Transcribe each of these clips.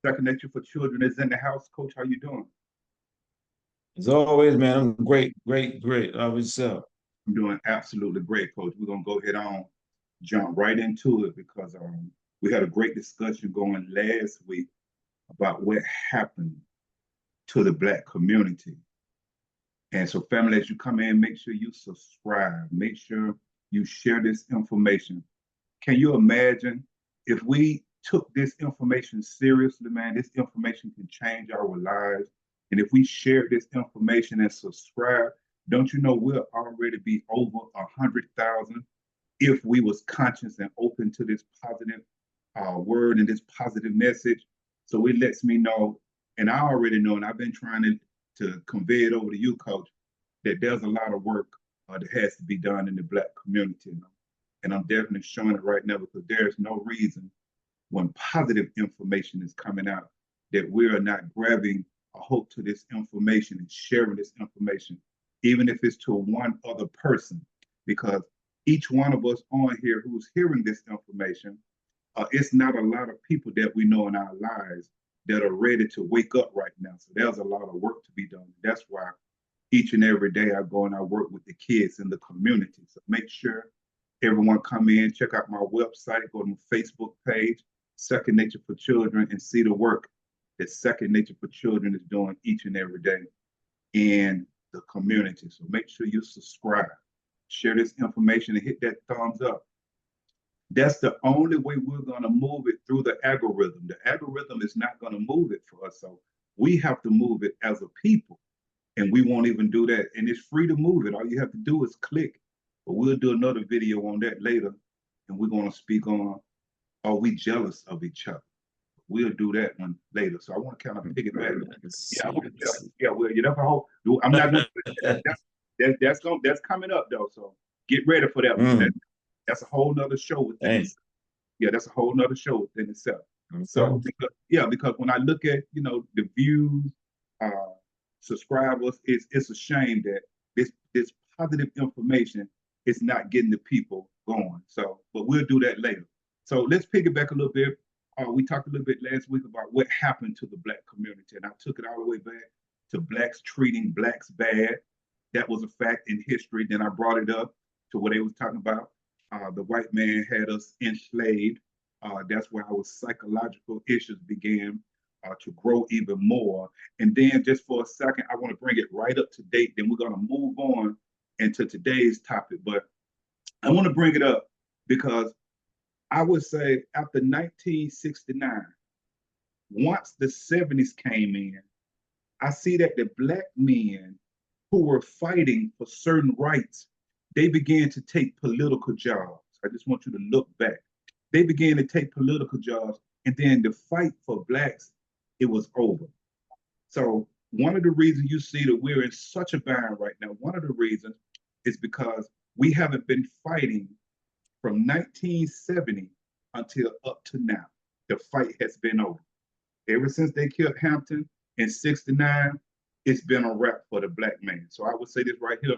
Second Nature for Children is in the house. Coach, how you doing? As always, man, I'm great, great, great. How about yourself? I'm doing absolutely great, Coach. We're gonna go ahead on, jump right into it because we had a great discussion going last week about what happened to the Black community. And so, family, as you come in, make sure you subscribe. Make sure you share this information. Can you imagine if we took this information seriously, man? This information can change our lives. And if we share this information and subscribe, don't you know we'll already be over 100,000 if we was conscious and open to this positive word and this positive message. So it lets me know, and I already know, and I've been trying to convey it over to you, Coach, that there's a lot of work that has to be done in the Black community. And I'm definitely showing it right now because there's no reason when positive information is coming out that we are not grabbing a hold to this information and sharing this information, even if it's to one other person, because each one of us on here who's hearing this information, it's not a lot of people that we know in our lives that are ready to wake up right now. So there's a lot of work to be done. That's why each and every day I go and I work with the kids in the community. So make sure everyone come in, check out my website, go to my Facebook page, Second Nature for Children, and see the work that Second Nature for Children is doing each and every day in the community. So make sure you subscribe, share this information, and hit that thumbs up. That's the only way we're going to move it through the algorithm. The algorithm is not going to move it for us. So we have to move it as a people. And we won't even do that. And it's free to move it. All you have to do is click. But we'll do another video on that later. And we're going to speak on, are we jealous of each other? We'll do that one later. So I want to kind of pick it back. Yeah, yeah, well, you know, I'm not going to, that's coming up though. So get ready for that one. That's a whole nother show within itself. Yeah, that's a whole nother show within itself. So because when I look at, the views, subscribers, it's a shame that this positive information is not getting the people going. So, but we'll do that later. So let's pick it back a little bit. We talked a little bit last week about what happened to the Black community, and I took it all the way back to Blacks treating Blacks bad. That was a fact in history. Then I brought it up to what they was talking about. The white man had us enslaved. That's where our psychological issues began to grow even more. And then just for a second, I want to bring it right up to date. Then we're going to move on into today's topic. But I want to bring it up because I would say after 1969, once the 70s came in, I see that the Black men who were fighting for certain rights, they began to take political jobs. I just want you to look back. They began to take political jobs, and then the fight for Blacks, it was over. So one of the reasons you see that we're in such a bind right now, one of the reasons is because we haven't been fighting from 1970 until up to now. The fight has been over. Ever since they killed Hampton in 69, it's been a wrap for the Black man. So I would say this right here.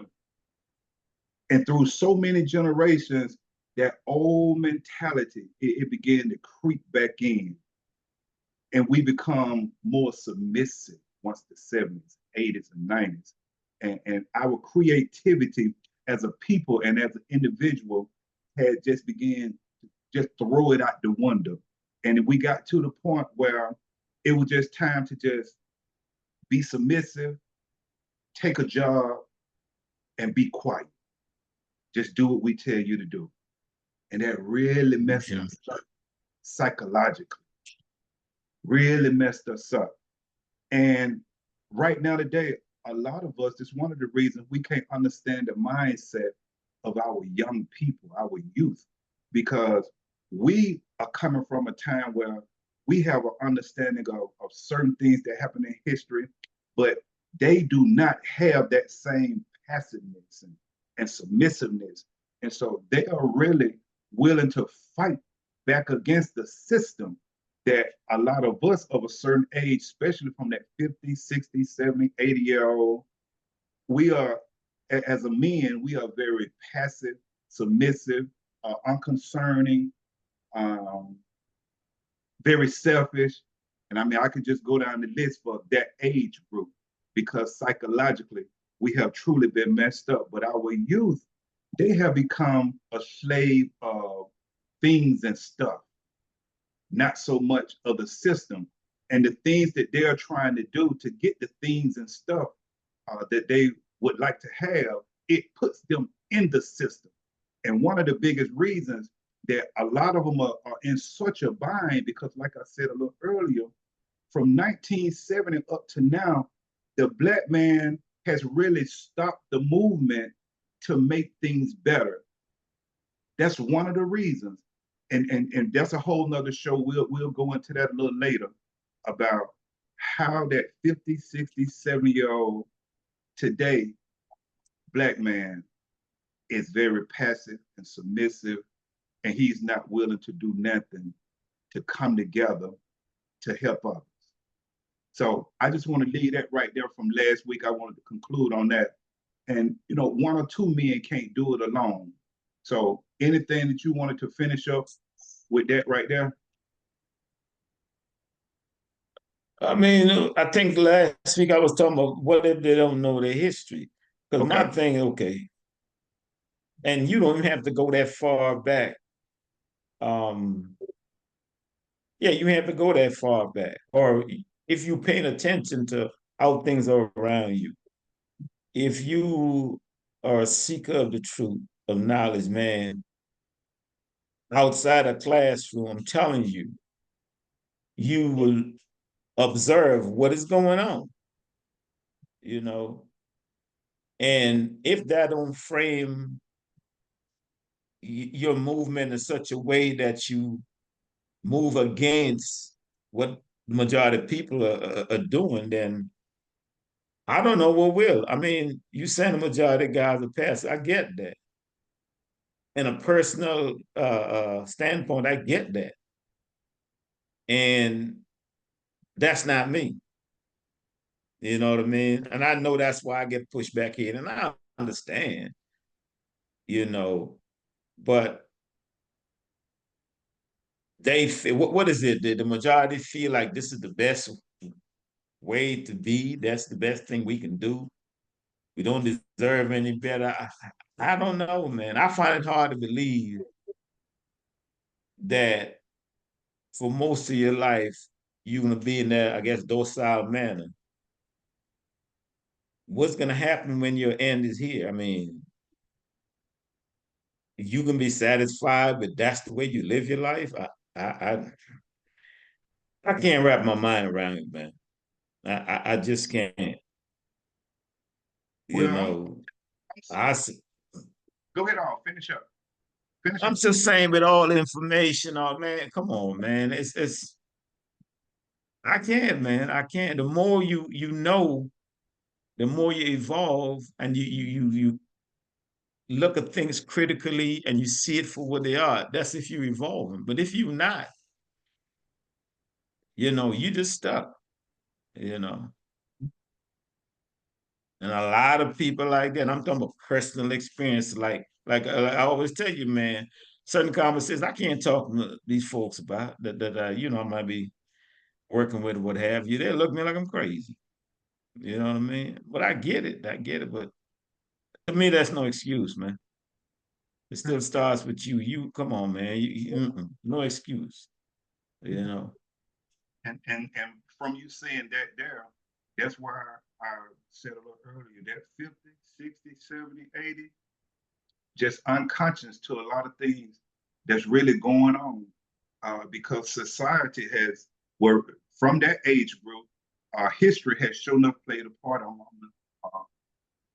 And through so many generations, that old mentality, it began to creep back in. And we become more submissive once the 70s, 80s, and 90s. And our creativity as a people and as an individual had just began to just throw it out the window. And we got to the point where it was just time to just be submissive, take a job, and be quiet. Just do what we tell you to do. And that really messed us up psychologically, really messed us up. And right now, today, a lot of us, it's one of the reasons we can't understand the mindset of our young people, our youth, because we are coming from a time where we have an understanding of certain things that happen in history, but they do not have that same passiveness and submissiveness. And so they are really willing to fight back against the system that a lot of us of a certain age, especially from that 50, 60, 70, 80-year-old, we are, as a men, we are very passive, submissive, unconcerning, very selfish. And I mean, I could just go down the list for that age group because psychologically we have truly been messed up. But our youth, they have become a slave of things and stuff, not so much of the system. And the things that they're trying to do to get the things and stuff that they would like to have, it puts them in the system. And one of the biggest reasons that a lot of them are in such a bind, because like I said a little earlier, from 1970 up to now, the Black man has really stopped the movement to make things better. That's one of the reasons. And that's a whole nother show. We'll go into that a little later about how that 50, 60, 70-year-old today Black man is very passive and submissive, and he's not willing to do nothing to come together to help others. So I just want to leave that right there from last week. I wanted to conclude on that. And, you know, one or two men can't do it alone. So anything that you wanted to finish up with that right there? I mean, I think last week I was talking about what if they don't know their history. Because Okay. my thing, okay, and you don't even have to go that far back. Yeah, you have to go that far back. Or if you're paying attention to how things are around you, if you are a seeker of the truth, of knowledge, man, outside a classroom, I'm telling you, you will observe what is going on, you know. And if that don't frame your movement in such a way that you move against what the majority of people are doing, then I don't know what will. I mean, you saying the majority of guys are passive. I get that. In a personal standpoint, I get that. And that's not me. You know what I mean? And I know that's why I get pushed back in. And I understand, you know, but they feel, what is it? The majority feel like this is the best way to be. That's the best thing we can do. We don't deserve any better. I don't know, man. I find it hard to believe that for most of your life, you're gonna be in that, I guess, docile manner. What's gonna happen when your end is here? I mean, you can be satisfied, but that's the way you live your life. I can't wrap my mind around it, man. I just can't. You Well, know, I go ahead on, finish up. Finish I'm up. just saying with all the information, oh man, come on, man. It's I can't, man. I can't. The more you know, the more you evolve and you look at things critically and you see it for what they are. That's if you're evolving. But if you're not, you just stuck, you know. And a lot of people like that. I'm talking about personal experience. Like I always tell you, man, certain conversations I can't talk to these folks about that I might be working with or what have you. They look at me like I'm crazy. You know what I mean? But I get it. I get it. But to me, that's no excuse, man. It still starts with you. You come on, man. No excuse. You know. And from you saying that there, that's why I said a little earlier that 50, 60, 70, 80, just unconscious to a lot of things that's really going on because society has, where from that age group, history has shown up played a part. I'm going to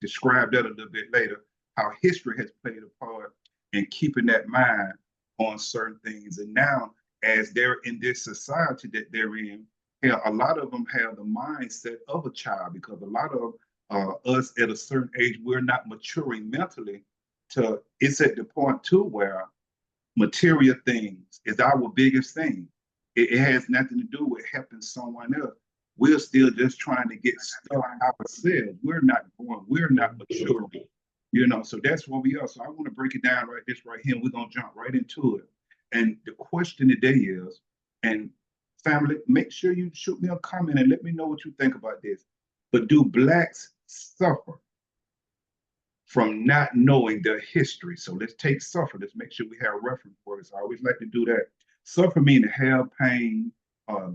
describe that a little bit later, how history has played a part in keeping that mind on certain things. And now, as they're in this society that they're in, a lot of them have the mindset of a child because a lot of us at a certain age, we're not maturing mentally to, it's at the point too where material things is our biggest thing. It has nothing to do with helping someone else. We're still just trying to get stuff ourselves. We're not growing. We're not maturing. So that's where we are. So I want to break it down right here. We're going to jump right into it. And the question today is, and Family, make sure you shoot me a comment and let me know what you think about this. But do Blacks suffer from not knowing their history? So let's take suffer. Let's make sure we have reference words. I always like to do that. Suffer meaning have pain,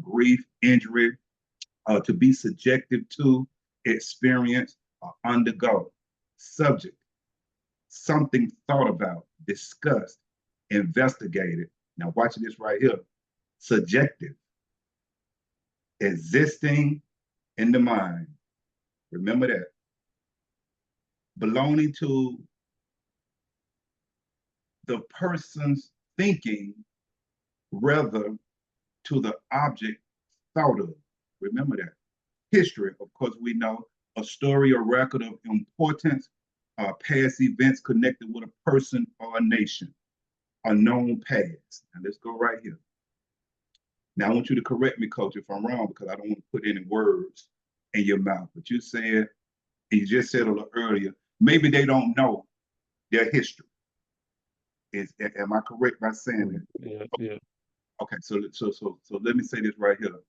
grief, injury, to be subjective to, experience, or undergo. Subject, something thought about, discussed, investigated. Now watch this right here. Subjective, existing in the mind. Remember that. Belonging to the person's thinking rather to the object thought of. Remember that. History, of course, we know a story or record of importance, past events connected with a person or a nation, a known past. Now let's go right here. Now I want you to correct me, coach, if I'm wrong, because I don't want to put any words in your mouth. But you said, and you just said a little earlier, maybe they don't know their history. Am I correct by saying that? Yeah, yeah. Okay, so let me say this right here.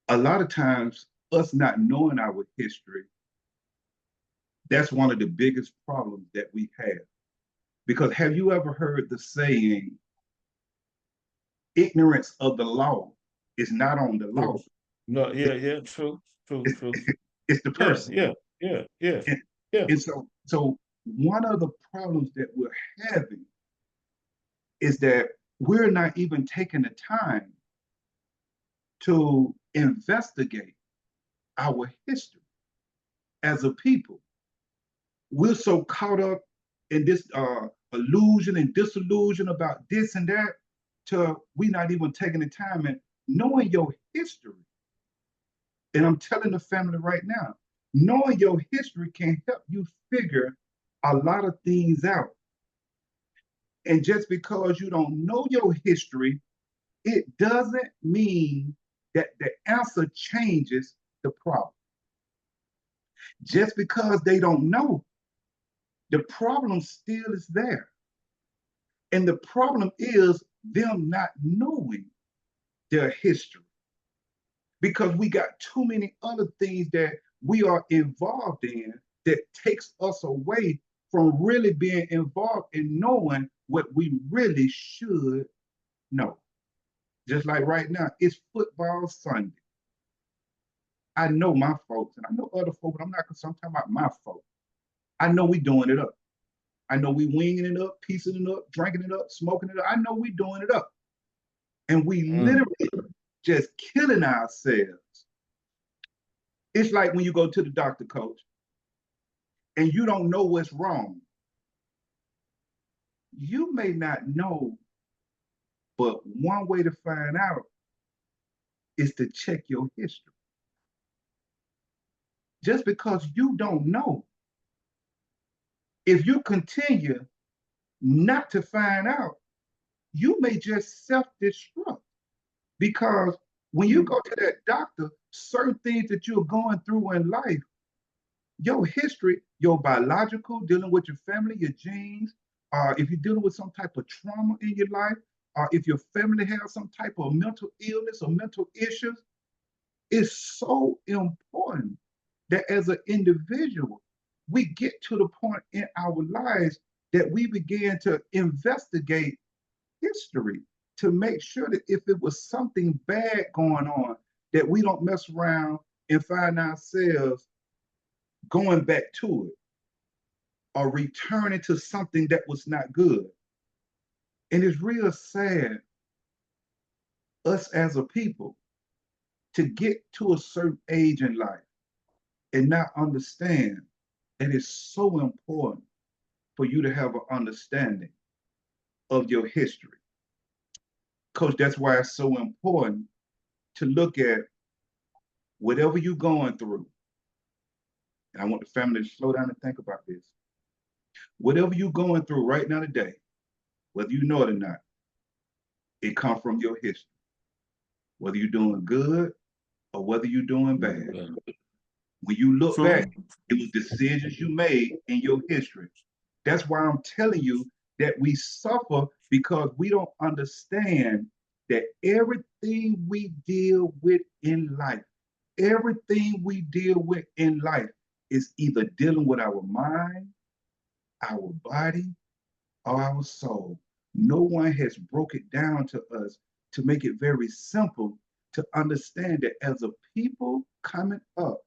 A lot of times, us not knowing our history, that's one of the biggest problems that we have. Because have you ever heard the saying, ignorance of the law is not on the law? No, yeah, true. It's the person. Yeah. And so one of the problems that we're having is that we're not even taking the time to investigate our history as a people. We're so caught up in this illusion and disillusion about this and that, to we not even taking the time and knowing your history. And I'm telling the family right now, knowing your history can help you figure a lot of things out. And just because you don't know your history, it doesn't mean that the answer changes the problem. Just because they don't know, the problem still is there. And the problem is them not knowing their history. Because we got too many other things that we are involved in that takes us away from really being involved in knowing what we really should know. Just like right now, it's football Sunday. I know my folks, and I know other folks, but I'm not concerned about my folks. I know we doing it up. I know we winging it up, piecing it up, drinking it up, smoking it up. I know we doing it up. And we literally just killing ourselves. It's like when you go to the doctor, coach, and you don't know what's wrong. You may not know, but one way to find out is to check your history. Just because you don't know, if you continue not to find out, you may just self-destruct. Because when you go to that doctor, certain things that you're going through in life, your history, your biological, dealing with your family, your genes, if you're dealing with some type of trauma in your life, or if your family has some type of mental illness or mental issues, it's so important that as an individual, we get to the point in our lives that we begin to investigate history to make sure that if it was something bad going on, that we don't mess around and find ourselves going back to it or returning to something that was not good. And it's real sad, us as a people, to get to a certain age in life and not understand that it's so important for you to have an understanding of your history. Coach, that's why it's so important to look at whatever you're going through. And I want the family to slow down and think about this. Whatever you're going through right now today, whether you know it or not, it comes from your history. Whether you're doing good or whether you're doing bad. When you look back, it was decisions you made in your history. That's why I'm telling you that we suffer because we don't understand that everything we deal with in life, everything we deal with in life is either dealing with our mind, our body, or our soul. No one has broke it down to us to make it very simple to understand that as a people coming up,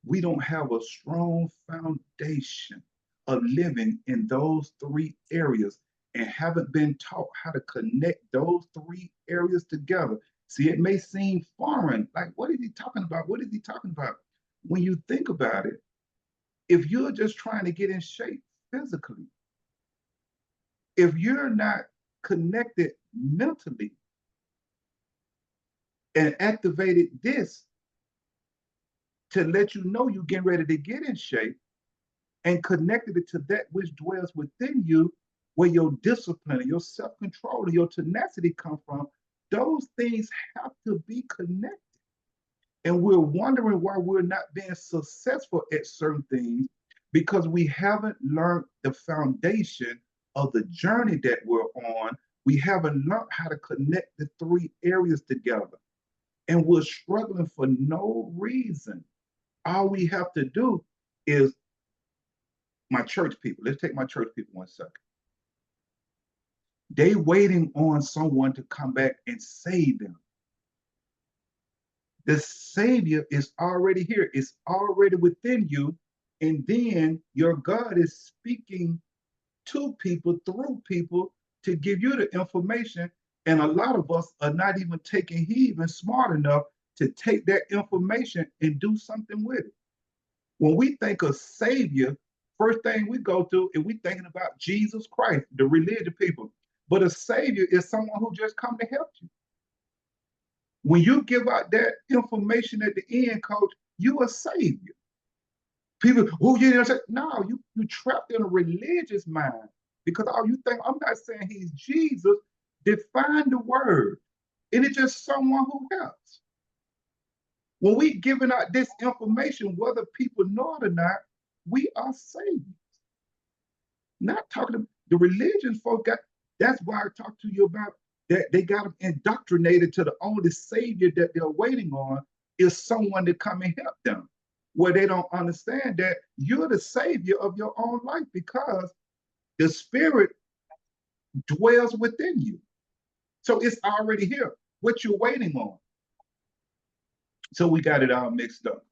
we don't have a strong foundation of living in those three areas and haven't been taught how to connect those three areas together. See, it may seem foreign, like, what is he talking about? What is he talking about? When you think about it, if you're just trying to get in shape physically, if you're not connected mentally and activated this to let you know you're getting ready to get in shape, and connected it to that which dwells within you, where your discipline and your self-control and your tenacity come from, those things have to be connected. And we're wondering why we're not being successful at certain things because we haven't learned the foundation of the journey that we're on. We haven't learned how to connect the three areas together. And we're struggling for no reason. All we have to do is my church people. Let's take my church people 1 second. They waiting on someone to come back and save them. The Savior is already here. It's already within you. And then your God is speaking to people, through people, to give you the information. And a lot of us are not even taking heed and smart enough to take that information and do something with it. When we think of Savior, first thing we go to is we thinking about Jesus Christ, the religious people. But a Savior is someone who just come to help you. When you give out that information at the end, coach, you a Savior. People, oh, you know, no, you trapped in a religious mind because all you think, I'm not saying he's Jesus, define the word. And it's just someone who helps. When we giving out this information, whether people know it or not, we are saviors. Not talking to the religion folk got, that's why I talked to you about that they got them indoctrinated to the only savior that they're waiting on is someone to come and help them. Where they don't understand that you're the savior of your own life because the spirit dwells within you. So it's already here. What you're waiting on. So we got it all mixed up.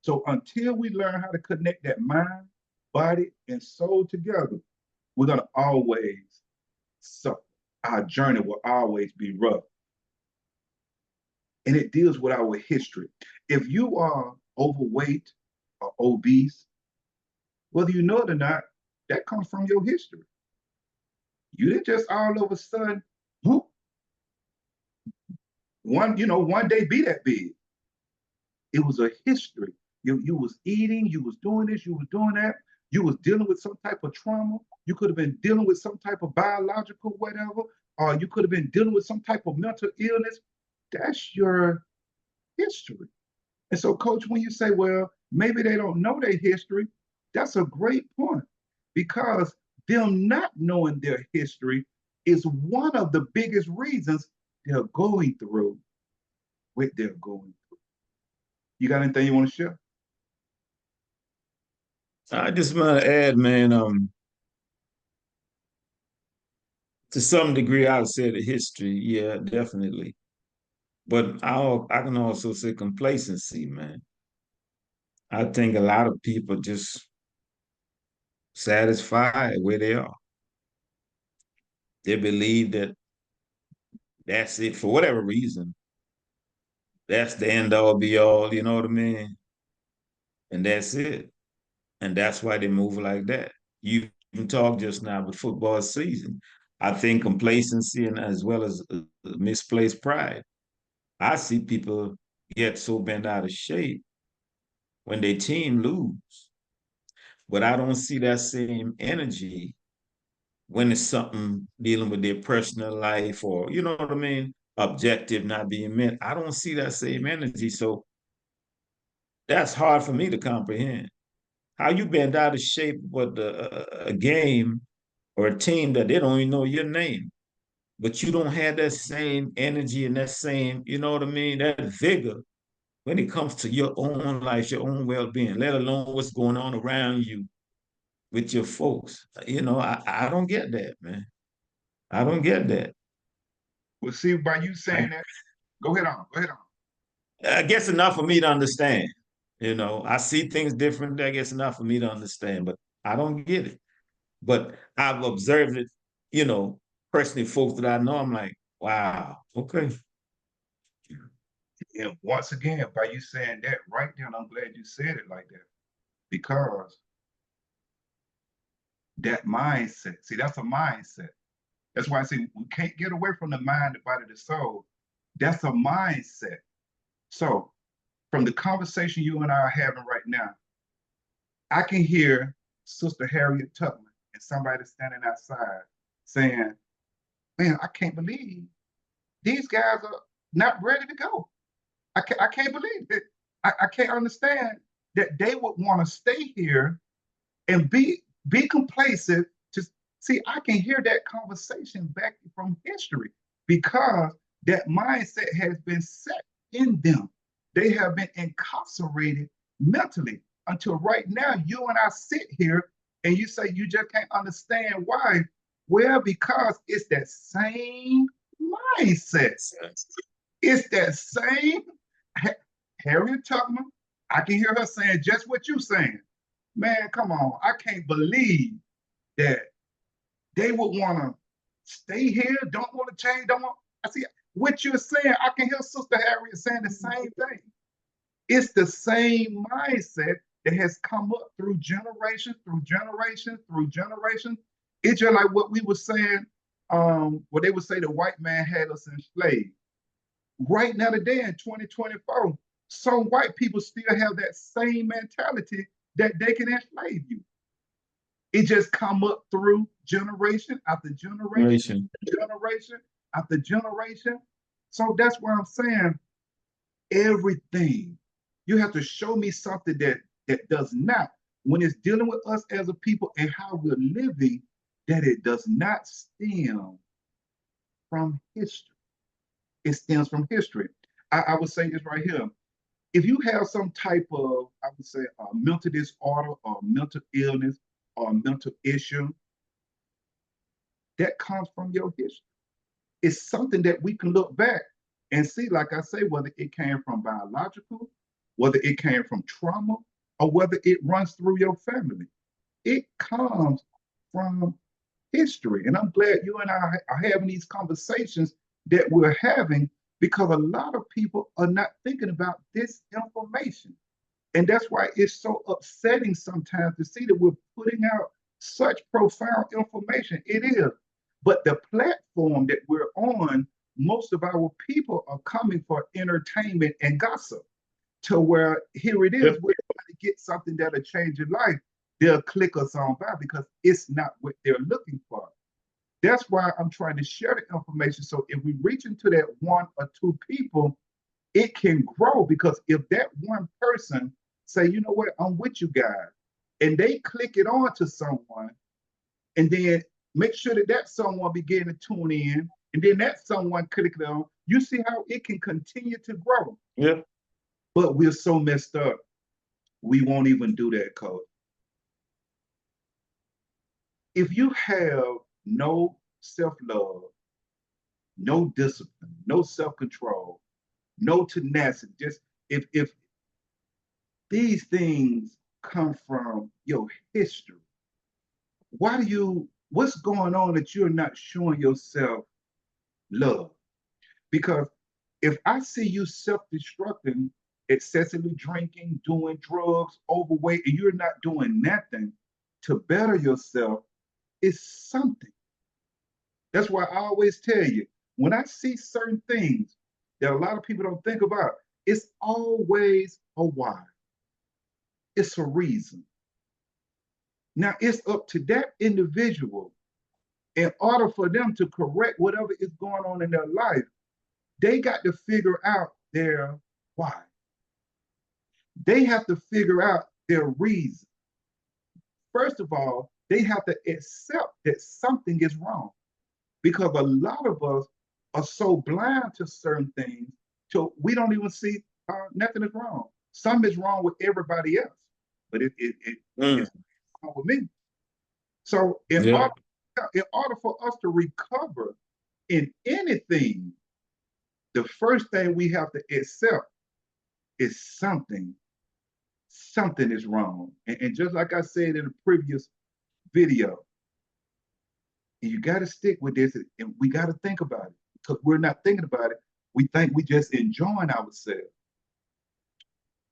So until we learn how to connect that mind, body, and soul together, we're going to always suffer. Our journey will always be rough. And it deals with our history. If you are overweight or obese, whether you know it or not, that comes from your history. You didn't just all of a sudden, whoop, one day be that big. It was a history. You was eating, you was doing this, you was doing that. You was dealing with some type of trauma. You could have been dealing with some type of biological whatever, or you could have been dealing with some type of mental illness. That's your history. And so, coach, when you say, well, maybe they don't know their history, that's a great point because them not knowing their history is one of the biggest reasons they're going through what they're going through. You got anything you want to share? I just want to add, man, to some degree, I would say the history, yeah, definitely. But I can also say complacency, man. I think a lot of people just satisfied where they are. They believe that that's it for whatever reason. That's the end all be all, you know what I mean? And that's it. And that's why they move like that. You can talk just now with football season. I think complacency and as well as misplaced pride. I see people get so bent out of shape when their team lose, but I don't see that same energy when it's something dealing with their personal life or you know what I mean, objective not being met. I don't see that same energy, so that's hard for me to comprehend. How you bend out of shape with a game or a team that they don't even know your name. but you don't have that same energy and that same, you know what I mean, that vigor when it comes to your own life, your own well-being, let alone what's going on around you with your folks. I don't get that, man. I don't get that. Well, see, by you saying that, go ahead on, go ahead on. I guess enough for me to understand. I see things differently. I guess enough for me to understand, but I don't get it. But I've observed it, personally, folks that I know, I'm like, wow, okay. And once again, by you saying that right now, I'm glad you said it like that because that mindset, see, that's a mindset. That's why I say we can't get away from the mind, the body, the soul. That's a mindset. So, from the conversation you and I are having right now, I can hear Sister Harriet Tubman and somebody standing outside saying, man, I can't believe these guys are not ready to go. I can't believe it. I can't understand that they would want to stay here and be complacent. Just see, I can hear that conversation back from history because that mindset has been set in them. They have been incarcerated mentally until right now. You and I sit here and you say you just can't understand why. Well, because it's that same mindset. It's that same Harriet Tubman. I can hear her saying just what you saying. Man, come on. I can't believe that they would want to stay here, don't want to change, don't want. I see what you're saying. I can hear Sister Harriet saying the same thing. It's the same mindset that has come up through generation, through generation, through generation. It's just like what we were saying, where they would say the white man had us enslaved. Right now, today in 2024, some white people still have that same mentality that they can enslave you. It just come up through generation after generation, generation after generation. So that's why I'm saying everything. You have to show me something that does not, when it's dealing with us as a people and how we're living, that it does not stem from history. It stems from history. I would say this right here. If you have some type of, I would say, mental disorder or mental illness or mental issue, that comes from your history. It's something that we can look back and see, like I say, whether it came from biological, whether it came from trauma, or whether it runs through your family. It comes from history. And I'm glad you and I are having these conversations that we're having because a lot of people are not thinking about this information. And that's why it's so upsetting sometimes to see that we're putting out such profound information. It is. But the platform that we're on, most of our people are coming for entertainment and gossip to where here it is, yep. We're trying to get something that'll change your life. They'll click us on by because it's not what they're looking for. That's why I'm trying to share the information. So if we reach into that one or two people, it can grow because if that one person say, you know what, I'm with you guys, and they click it on to someone, and then make sure that that someone begin to tune in, and then that someone click it on, you see how it can continue to grow. Yeah. But we're so messed up, we won't even do that, Coach. If you have no self-love, no discipline, no self-control, no tenacity, just if these things come from your history, what's going on that you're not showing yourself love? Because if I see you self-destructing, excessively drinking, doing drugs, overweight, and you're not doing nothing to better yourself, it's something. That's why I always tell you, when I see certain things that a lot of people don't think about, it's always a why. It's a reason. Now it's up to that individual in order for them to correct whatever is going on in their life. They got to figure out their why. They have to figure out their reason. First of all, they have to accept that something is wrong. because a lot of us are so blind to certain things, so we don't even see nothing is wrong. Something is wrong with everybody else, but Mm. it's wrong with me. So Yeah. in order for us to recover in anything, the first thing we have to accept is something is wrong. And just like I said in the previous video, you got to stick with this and we got to think about it because we're not thinking about it. We think we just enjoying ourselves.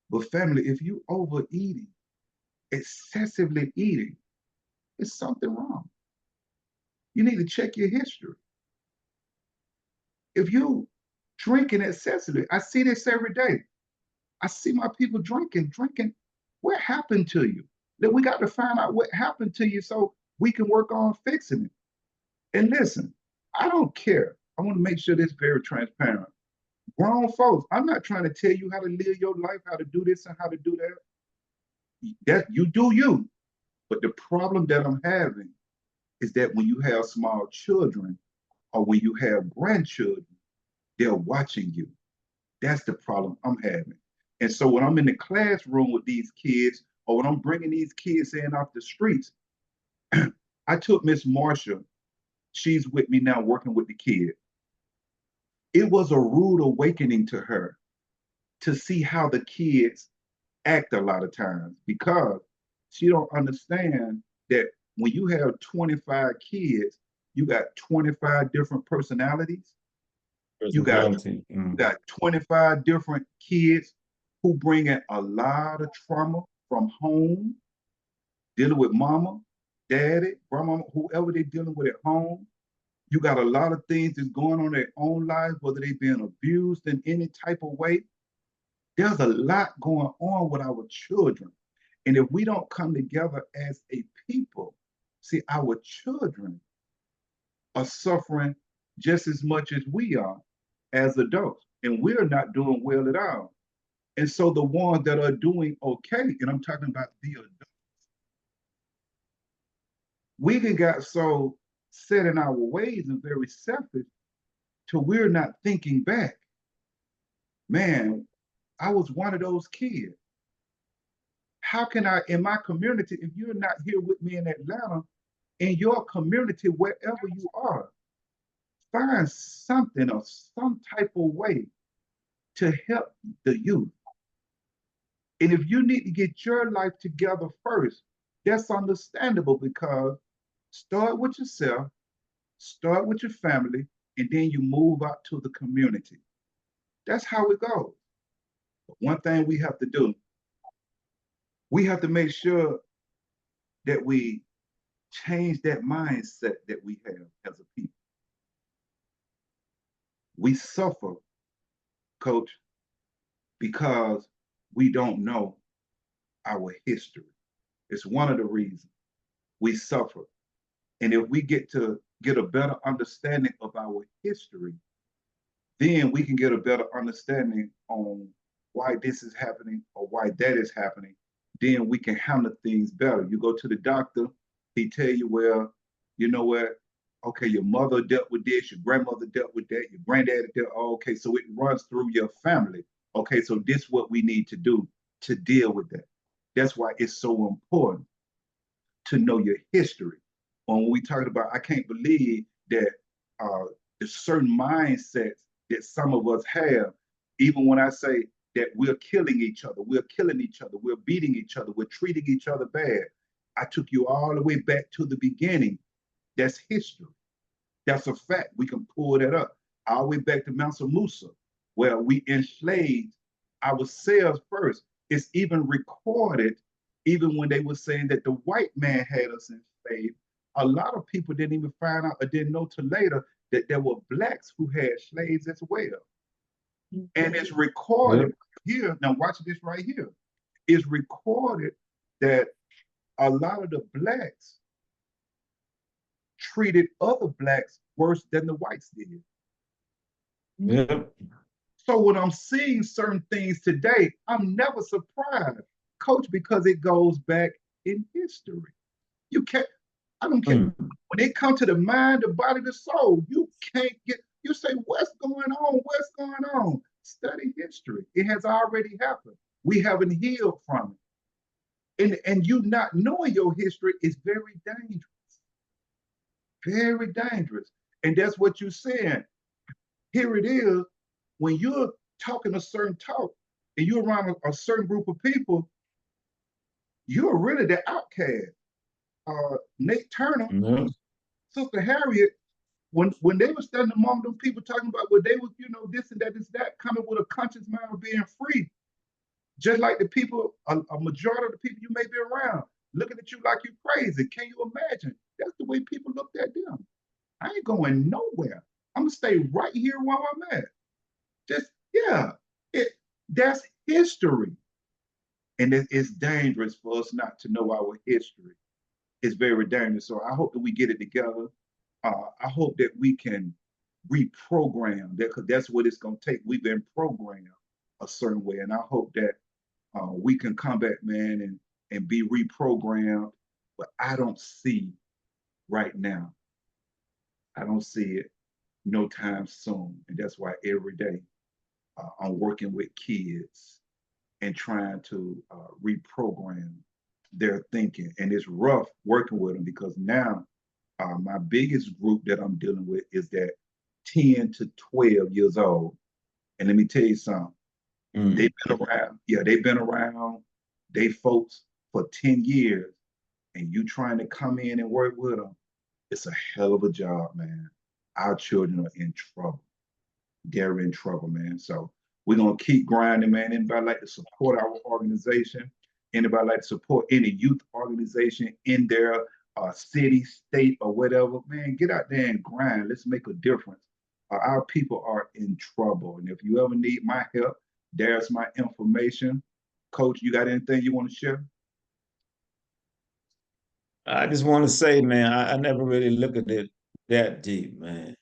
But family, if you overeating, excessively eating, it's something wrong. You need to check your history. If you drinking excessively, I see this every day. I see my people drinking. What happened to you? Then we got to find out what happened to you so we can work on fixing it. And listen, I don't care. I want to make sure this is very transparent. Grown folks, I'm not trying to tell you how to live your life, how to do this and how to do that. That you do you. But the problem that I'm having is that when you have small children or when you have grandchildren, they're watching you. That's the problem I'm having. And so when I'm in the classroom with these kids, or when I'm bringing these kids in off the streets, I took Miss Marsha. She's with me now working with the kids. It was a rude awakening to her to see how the kids act a lot of times because she don't understand that when you have 25 kids, you got 25 different personalities. You got Personality. you got 25 different kids who bring in a lot of trauma from home, dealing with mama, daddy, grandmama, whoever they're dealing with at home. You got a lot of things that's going on in their own lives, whether they've been abused in any type of way. There's a lot going on with our children. And if we don't come together as a people, see, our children are suffering just as much as we are as adults. And we're not doing well at all. And so the ones that are doing okay, and I'm talking about the adults, we can got so set in our ways and very selfish till we're not thinking back. Man, I was one of those kids. How can I, in my community, if you're not here with me in Atlanta, in your community, wherever you are, find something or some type of way to help the youth. And if you need to get your life together first, that's understandable because start with yourself, start with your family, and then you move out to the community. That's how it goes. But one thing we have to do, we have to make sure that we change that mindset that we have as a people. We suffer, coach, because we don't know our history. It's one of the reasons we suffer. And if we get to get a better understanding of our history, then we can get a better understanding on why this is happening or why that is happening. Then we can handle things better. You go to the doctor, he tell you, well, you know what? Okay, your mother dealt with this, your grandmother dealt with that, your granddad dealt. Oh, okay, so it runs through your family. Okay, so this is what we need to do to deal with that. That's why it's so important to know your history. When we talked about, I can't believe that there's certain mindsets that some of us have, even when I say that we're killing each other, we're killing each other, we're beating each other, we're treating each other bad. I took you all the way back to the beginning. That's history. That's a fact. We can pull that up. All the way back to Mansa Musa, where we enslaved ourselves first. It's even recorded, even when they were saying that the white man had us enslaved. A lot of people didn't even find out or didn't know till later that there were blacks who had slaves as well. And it's recorded here. Now watch this right here. It's recorded that a lot of the blacks treated other blacks worse than the whites did. Yep. So when I'm seeing certain things today, I'm never surprised, coach, because it goes back in history. You can't, I don't care. Mm. When it comes to the mind, the body, the soul, you can't get, you say, what's going on? What's going on? Study history. It has already happened. We haven't healed from it. And you not knowing your history is very dangerous. Very dangerous. And that's what you're saying. Here it is. When you're talking a certain talk and you're around a certain group of people, you're really the outcast. Nate Turner, Yeah. Sister Harriet, when they were standing among them people talking about what they was, this and that, this, that, coming with a conscious mind of being free, just like the people, a majority of the people you may be around, looking at you like you crazy. Can you imagine? That's the way people looked at them. I ain't going nowhere. I'm gonna stay right here where I'm at. Just yeah, it that's history, and it's dangerous for us not to know our history. It's very dangerous. So I hope that we get it together. I hope that we can reprogram that because that's what it's going to take. We've been programmed a certain way, and I hope that we can come back, man, and be reprogrammed. But I don't see right now. I don't see it no time soon, and that's why every day I'm working with kids and trying to reprogram their thinking. And it's rough working with them because now my biggest group that I'm dealing with is that 10 to 12 years old. And let me tell you something. Mm. They've been around. Yeah, they've been around they folks for 10 years. And you trying to come in and work with them, it's a hell of a job, man. Our children are in trouble. They're in trouble, man. So we're gonna keep grinding, man. Anybody like to support our organization? Anybody like to support any youth organization in their city, state, or whatever? Man, get out there and grind. Let's make a difference. Our people are in trouble, and if you ever need my help, there's my information. Coach, you got anything you want to share? I just want to say, man, I never really look at it that deep, man.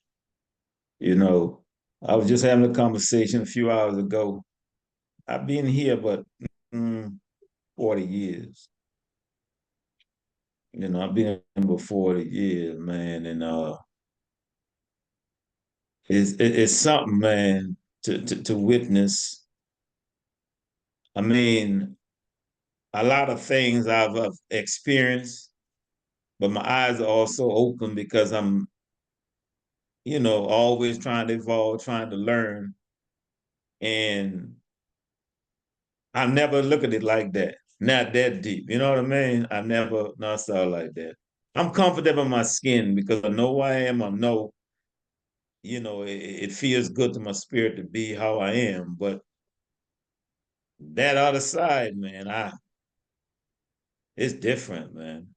You know, I was just having a conversation a few hours ago. I've been here, but mm, 40 years. I've been here for 40 years, man. And it's something, man, to witness. I mean, a lot of things I've experienced, but my eyes are also open because I'm, always trying to evolve, trying to learn. And I never look at it like that. Not that deep. You know what I mean? I never not saw it like that. I'm comfortable in my skin because I know who I am. I know, it feels good to my spirit to be how I am. But that other side, man, it's different, man.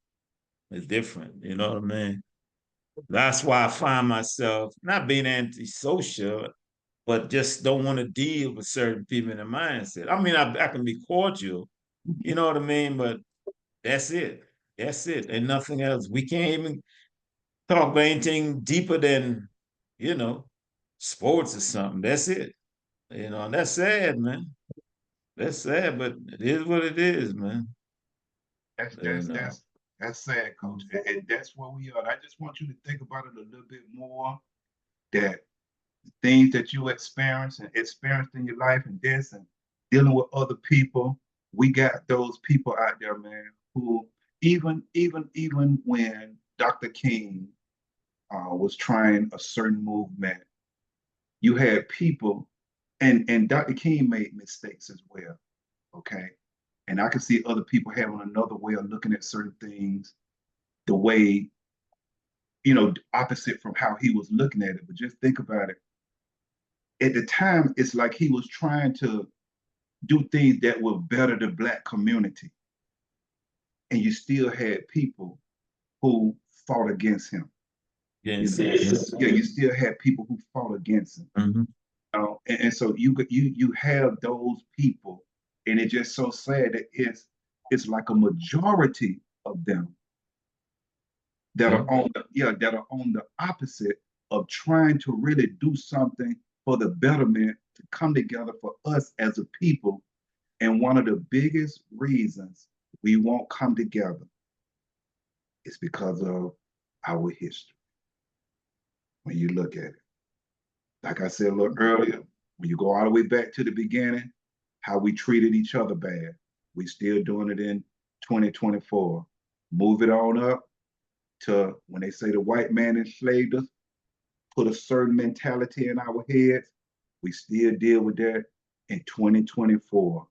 It's different. You know what I mean? That's why I find myself not being antisocial, but just don't want to deal with certain people in the mindset. I mean, I can be cordial, you know what I mean? But that's it. That's it. And nothing else. We can't even talk about anything deeper than, you know, sports or something. That's it. And that's sad, man. That's sad, but it is what it is, man. That's that's And that's that's sad, coach. And that's where we are. I just want you to think about it a little bit more. That things that you experienced in your life and this and dealing with other people, we got those people out there, man, who even when Dr. King was trying a certain movement, you had people, and Dr. King made mistakes as well. Okay. And I can see other people having another way of looking at certain things, the way, opposite from how he was looking at it. But just think about it. At the time, it's like he was trying to do things that will better the Black community. And you still had people who fought against him. yes, Yeah, you still had people who fought against him. mhm. And so you have those people, and it's just so sad that it's like a majority of them that Yeah. are on the opposite of trying to really do something for the betterment to come together for us as a people. And one of the biggest reasons we won't come together It's because of our history. When you look at it, like I said a little earlier, when you go all the way back to the beginning, how we treated each other bad, we still doing it in 2024. Move it on up to when they say the white man enslaved us, put a certain mentality in our heads, we still deal with that in 2024.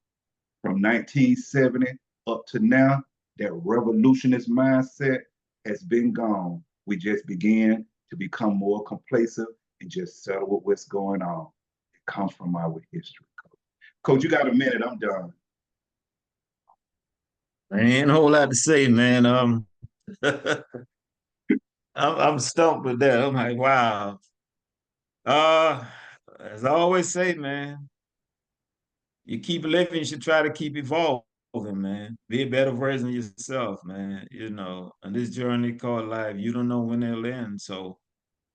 From 1970 up to now, that revolutionist mindset has been gone. We just began to become more complacent and just settle with what's going on. It comes from our history. Coach, you got a minute, I'm done. Ain't a whole lot to say, man. I'm stumped with that. I'm like, wow. Uh, as I always say, man, you keep living, you should try to keep evolving, man. Be a better version of yourself, man. You know, on this journey called life, you don't know when it'll end. So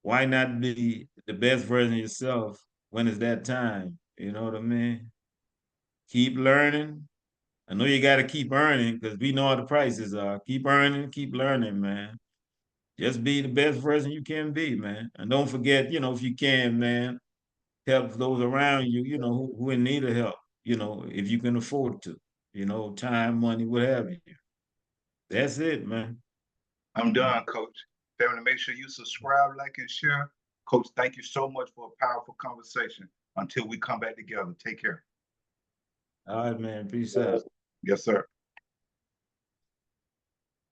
why not be the best version of yourself when it's that time? You know what I mean? Keep learning. I know you got to keep earning because we know what the prices are. Keep earning, keep learning, man. Just be the best version you can be, man. And don't forget, you know, if you can, man, help those around you, you know, who in need of help, you know, if you can afford to, you know, time, money, what have you. That's it, man. I'm done, Coach. Family, make sure you subscribe, like, and share. Coach, thank you so much for a powerful conversation. Until we come back together, take care. All right, man. Peace out. Yes, sir.